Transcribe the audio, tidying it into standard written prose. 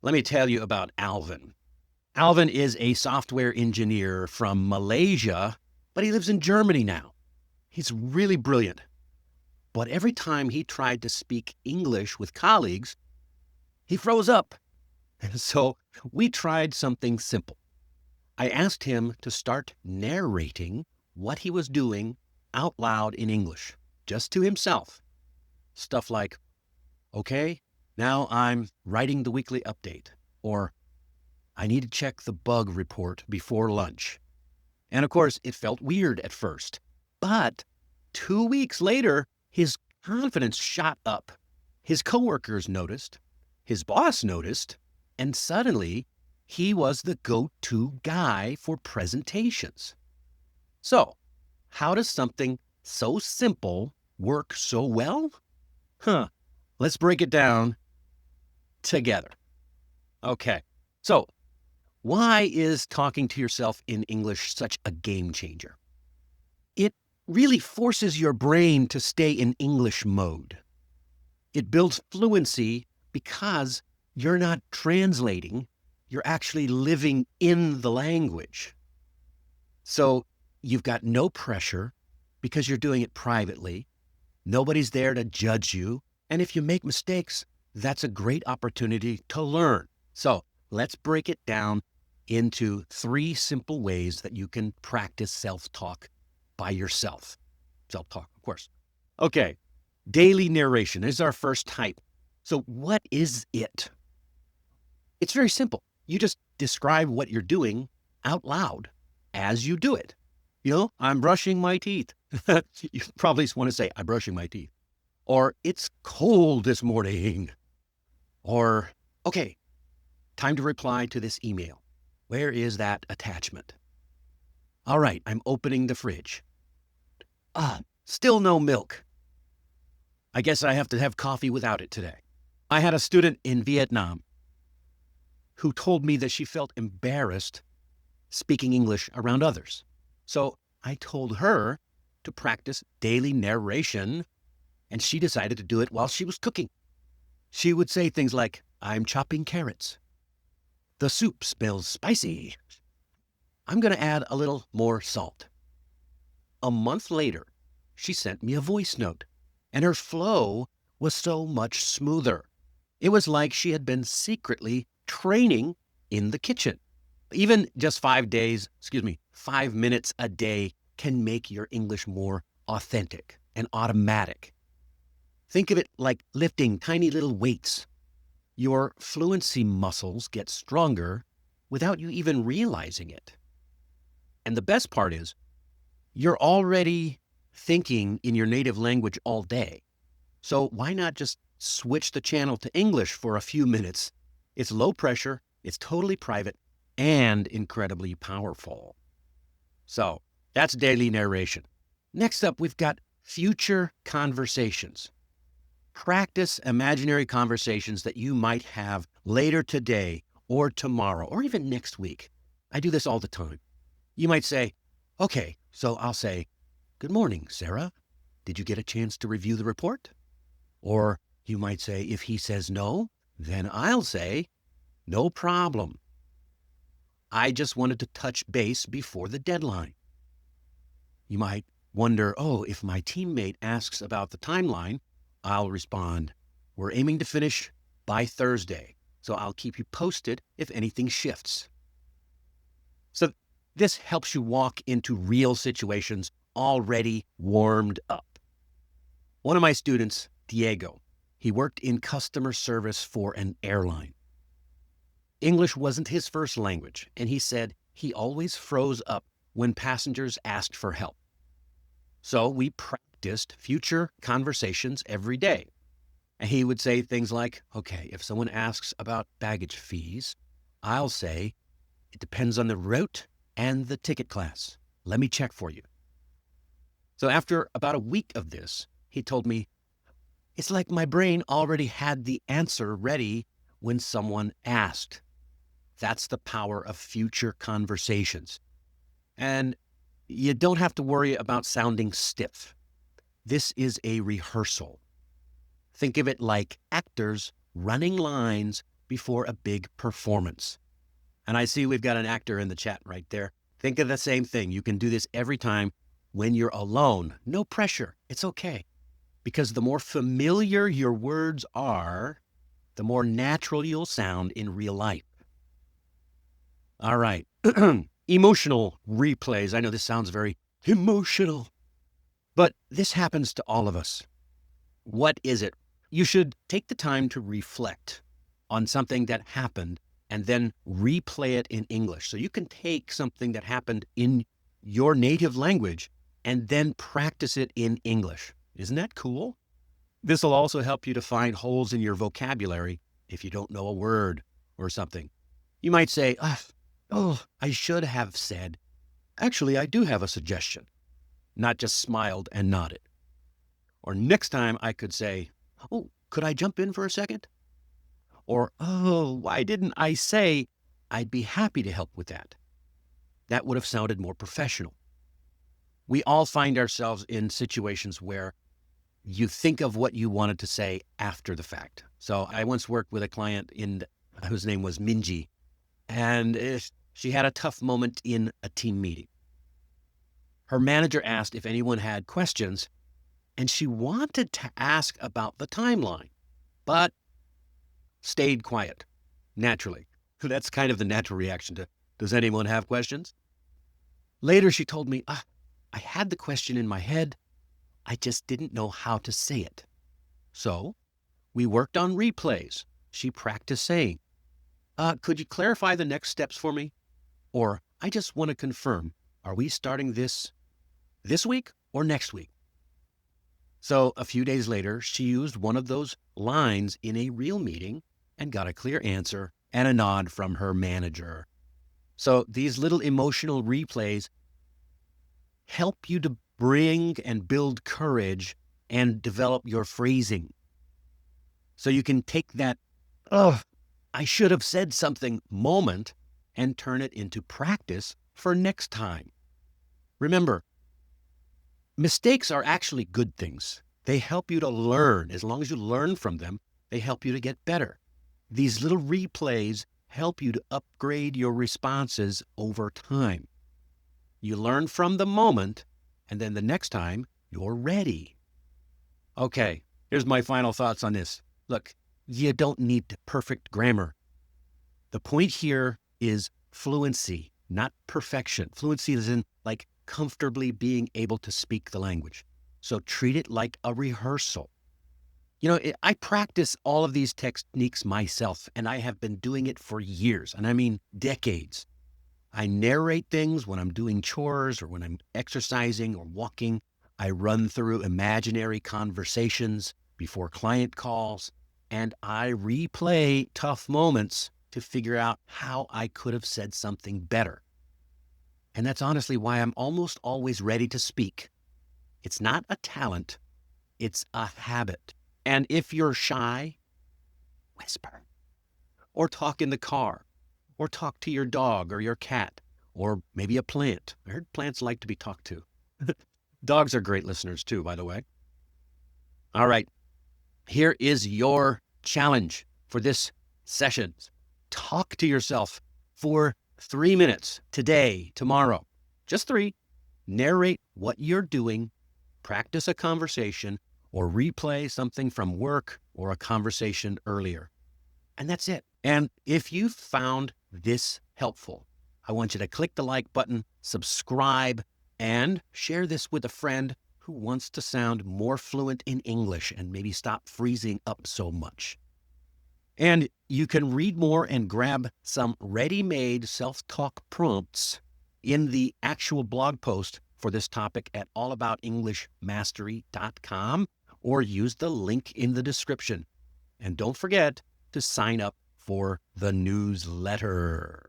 Let me tell you about Alvin. Alvin is a software engineer from Malaysia, but he lives in Germany now. He's really brilliant. But every time he tried to speak English with colleagues, he froze up. So we tried something simple. I asked him to start narrating what he was doing out loud in English, just to himself. Stuff like, okay, now I'm writing the weekly update, or I need to check the bug report before lunch. And of course, it felt weird at first. But 2 weeks later, his confidence shot up. His coworkers noticed, his boss noticed, and suddenly he was the go-to guy for presentations. So, how does something so simple work so well? Let's break it down together. Okay, so why is talking to yourself in English such a game changer? It really forces your brain to stay in English mode. It builds fluency because you're not translating, you're actually living in the language. So you've got no pressure because you're doing it privately. Nobody's there to judge you. And if you make mistakes, that's a great opportunity to learn. So let's break it down into 3 simple ways that you can practice self-talk by yourself. Self-talk, of course. Okay, daily narration is our first type. So what is it? It's very simple. You just describe what you're doing out loud as you do it. You know, I'm brushing my teeth. You probably want to say, I'm brushing my teeth. Or, it's cold this morning. Or, okay, time to reply to this email. Where is that attachment? All right, I'm opening the fridge. Still no milk. I guess I have to have coffee without it today. I had a student in Vietnam who told me that she felt embarrassed speaking English around others. So I told her to practice daily narration, and she decided to do it while she was cooking. She would say things like, I'm chopping carrots. The soup smells spicy. I'm going to add a little more salt. A month later, she sent me a voice note, and her flow was so much smoother. It was like she had been secretly training in the kitchen. Even just 5 minutes a day can make your English more authentic and automatic. Think of it like lifting tiny little weights. Your fluency muscles get stronger without you even realizing it. And the best part is, you're already thinking in your native language all day. So why not just switch the channel to English for a few minutes? It's low pressure, it's totally private, and incredibly powerful. So that's daily narration. Next up, we've got future conversations. Practice imaginary conversations that you might have later today or tomorrow or even next week. I do this all the time. You might say, okay, so I'll say, good morning, Sarah. Did you get a chance to review the report? Or you might say, if he says no, then I'll say, no problem. I just wanted to touch base before the deadline. You might wonder, if my teammate asks about the timeline, I'll respond, we're aiming to finish by Thursday, so I'll keep you posted if anything shifts. So this helps you walk into real situations already warmed up. One of my students, Diego, he worked in customer service for an airline. English wasn't his first language, and he said he always froze up when passengers asked for help. So we practiced future conversations every day. And he would say things like, okay, if someone asks about baggage fees, I'll say, it depends on the route and the ticket class. Let me check for you. So after about a week of this, he told me, it's like my brain already had the answer ready when someone asked. That's the power of future conversations. And you don't have to worry about sounding stiff. This is a rehearsal. Think of it like actors running lines before a big performance. And I see we've got an actor in the chat right there. Think of the same thing. You can do this every time when you're alone. No pressure. It's okay. Because the more familiar your words are, the more natural you'll sound in real life. All right. Emotional replays. I know this sounds very emotional, but this happens to all of us. What is it? You should take the time to reflect on something that happened and then replay it in English. So you can take something that happened in your native language and then practice it in English. Isn't that cool? This will also help you to find holes in your vocabulary if you don't know a word or something. You might say, oh, I should have said, actually, I do have a suggestion, not just smiled and nodded. Or next time I could say, oh, could I jump in for a second? Or, oh, why didn't I say I'd be happy to help with that? That would have sounded more professional. We all find ourselves in situations where you think of what you wanted to say after the fact. So I once worked with a client whose name was Minji, and she had a tough moment in a team meeting. Her manager asked if anyone had questions, and she wanted to ask about the timeline, but stayed quiet, naturally. That's kind of the natural reaction to, does anyone have questions? Later, she told me, I had the question in my head. I just didn't know how to say it. So we worked on replays. She practiced saying, could you clarify the next steps for me? Or, I just want to confirm, are we starting this week or next week? So a few days later, she used one of those lines in a real meeting and got a clear answer and a nod from her manager. So these little emotional replays help you to bring and build courage and develop your phrasing. So you can take that, I should have said something moment and turn it into practice for next time. Remember, mistakes are actually good things. They help you to learn. As long as you learn from them, they help you to get better. These little replays help you to upgrade your responses over time. You learn from the moment, and then the next time, you're ready. Okay, here's my final thoughts on this. Look, you don't need perfect grammar. The point here is fluency, not perfection. Fluency is in like comfortably being able to speak the language. So treat it like a rehearsal. You know, I practice all of these techniques myself, and I have been doing it for years, and I mean decades. I narrate things when I'm doing chores or when I'm exercising or walking. I run through imaginary conversations before client calls, and I replay tough moments to figure out how I could have said something better. And that's honestly why I'm almost always ready to speak. It's not a talent, it's a habit. And if you're shy, whisper, or talk in the car, or talk to your dog or your cat, or maybe a plant. I heard plants like to be talked to. Dogs are great listeners too, by the way. All right, here is your challenge for this session. Talk to yourself for 3 minutes today, tomorrow, just 3. Narrate what you're doing, practice a conversation, or replay something from work or a conversation earlier. And that's it. And if you found this helpful, I want you to click the like button, subscribe, and share this with a friend who wants to sound more fluent in English and maybe stop freezing up so much. And you can read more and grab some ready-made self-talk prompts in the actual blog post for this topic at allaboutenglishmastery.com, or use the link in the description. And don't forget to sign up for the newsletter.